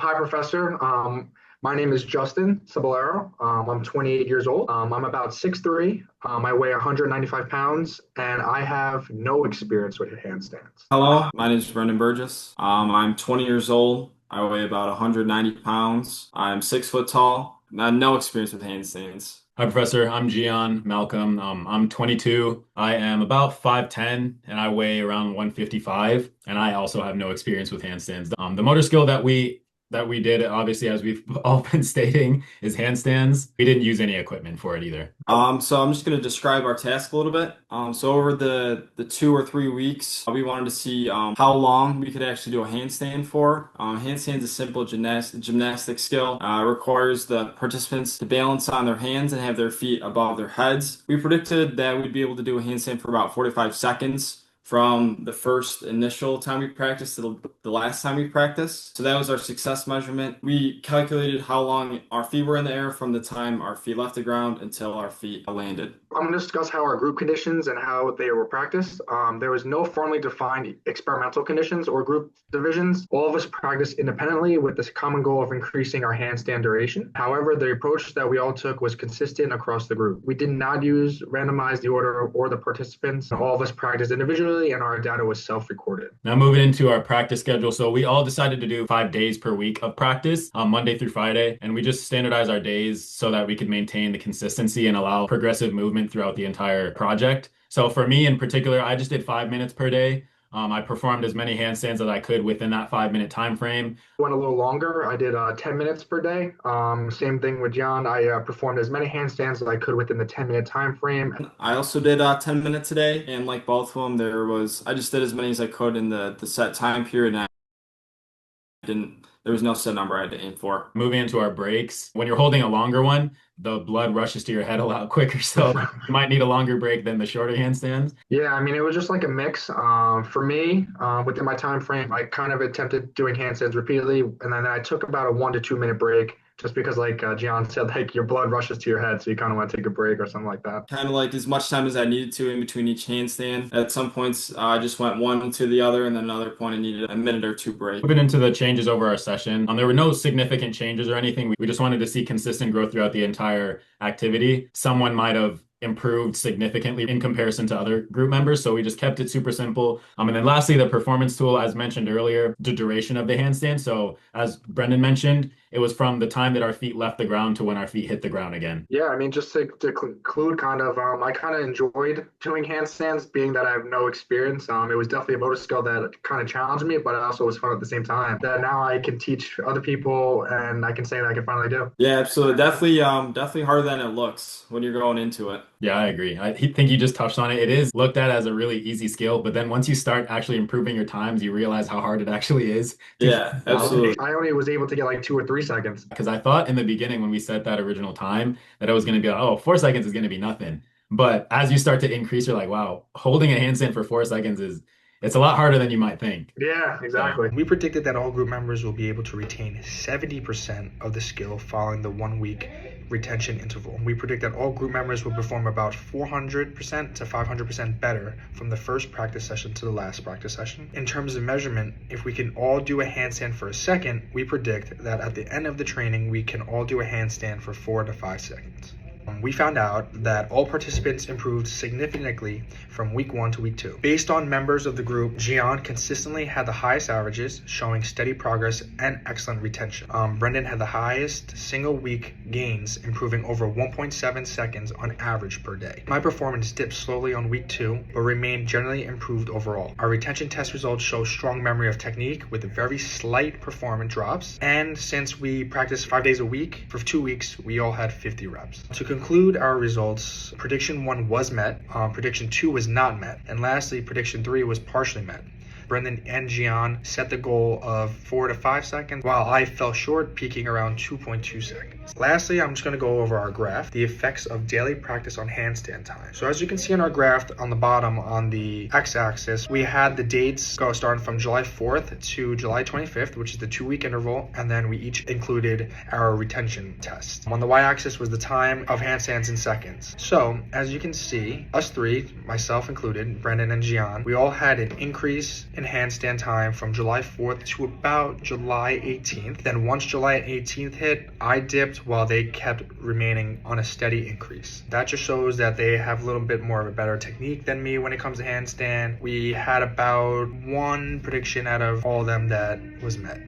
Hi, Professor. My name is Justin Caballero. I'm 28 years old. I'm about 6'3". I weigh 195 pounds, and I have no experience with handstands. Hello, my name is Brendan Burgess. I'm 20 years old. I weigh about 190 pounds. I'm 6 foot tall. I have no experience with handstands. Hi, Professor. I'm Gian Malcolm. I'm 22. I am about 5'10", and I weigh around 155. And I also have no experience with handstands. The motor skill that we did, obviously, as we've all been stating, is handstands. We didn't use any equipment for it either. So I'm just going to describe our task a little bit. So over the 2 or 3 weeks, we wanted to see how long we could actually do a handstand for. Handstand is a simple gymnastic skill. Requires the participants to balance on their hands and have their feet above their heads. We predicted that we'd be able to do a handstand for about 45 seconds from the first initial time we practiced to the last time we practiced. So that was our success measurement. We calculated how long our feet were in the air from the time our feet left the ground until our feet landed. I'm going to discuss how our group conditions and how they were practiced. There was no formally defined experimental conditions or group divisions. All of us practiced independently with this common goal of increasing our handstand duration. However, the approach that we all took was consistent across the group. We did not randomize the order or the participants. All of us practiced individually, and our data was self-recorded. Now, moving into our practice schedule. So we all decided to do 5 days per week of practice, Monday through Friday. And we just standardized our days so that we could maintain the consistency and allow progressive movement throughout the entire project. So for me in particular, I just did 5 minutes per day. I performed as many handstands as I could within that 5 minute time frame. Went a little longer. I did 10 minutes per day. Same thing with John. I performed as many handstands as I could within the 10-minute time frame. I also did 10 minutes a day, and like both of them, I just did as many as I could in the set time period, and there was no set number I had to aim for. Moving into our breaks, when you're holding a longer one, the blood rushes to your head a lot quicker. So you might need a longer break than the shorter handstands. Yeah, I mean, it was just like a mix. For me, within my time frame, I kind of attempted doing handstands repeatedly, and then I took about a 1 to 2 minute break, just because, like Gian said, like your blood rushes to your head, so you kind of want to take a break or something like that. Kind of like as much time as I needed to in between each handstand. At some points, I just went one to the other, and then another point I needed a minute or two break. Moving into the changes over our session, there were no significant changes or anything. We just wanted to see consistent growth throughout the entire activity. Someone might have improved significantly in comparison to other group members. So we just kept it super simple. And then lastly, the performance tool, as mentioned earlier, the duration of the handstand. So as Brendan mentioned, it was from the time that our feet left the ground to when our feet hit the ground again. Yeah, I mean, just to conclude, I kind of enjoyed doing handstands, being that I have no experience. It was definitely a motor skill that kind of challenged me, but it also was fun at the same time. That now I can teach other people, and I can say that I can finally do. Yeah, absolutely. Definitely harder than it looks when you're going into it. Yeah, I agree. I think you just touched on it. It is looked at as a really easy skill, but then once you start actually improving your times, you realize how hard it actually is. Yeah, absolutely. I only was able to get like 2 or 3 seconds. Because I thought in the beginning when we set that original time that it was going to be like, oh, 4 seconds is going to be nothing. But as you start to increase, you're like, wow, holding a handstand for 4 seconds it's a lot harder than you might think. Yeah, exactly. We predicted that all group members will be able to retain 70% of the skill following the 1 week retention interval. We predict that all group members will perform about 400% to 500% better from the first practice session to the last practice session. In terms of measurement, if we can all do a handstand for a second, we predict that at the end of the training, we can all do a handstand for 4 to 5 seconds. We found out that all participants improved significantly from week 1 to week 2. Based on members of the group, Gian consistently had the highest averages, showing steady progress and excellent retention. Brendan had the highest single week gains, improving over 1.7 seconds on average per day. My performance dipped slowly on week 2, but remained generally improved overall. Our retention test results show strong memory of technique with very slight performance drops. And since we practiced 5 days a week, for 2 weeks, we all had 50 reps. To conclude our results, prediction 1 was met, prediction 2 was not met, and lastly, prediction 3 was partially met. Brendan and Gian set the goal of 4 to 5 seconds, while I fell short, peaking around 2.2 seconds. Lastly, I'm just going to go over our graph, the effects of daily practice on handstand time. So as you can see on our graph on the bottom on the x-axis, we had the dates starting from July 4th to July 25th, which is the 2-week interval, and then we each included our retention test. On the y-axis was the time of handstands in seconds. So as you can see, us three, myself included, Brendan and Gian, we all had an increase in in handstand time from July 4th to about July 18th. Then once July 18th hit, I dipped while they kept remaining on a steady increase. That just shows that they have a little bit more of a better technique than me when it comes to handstand. We had about one prediction out of all of them that was met.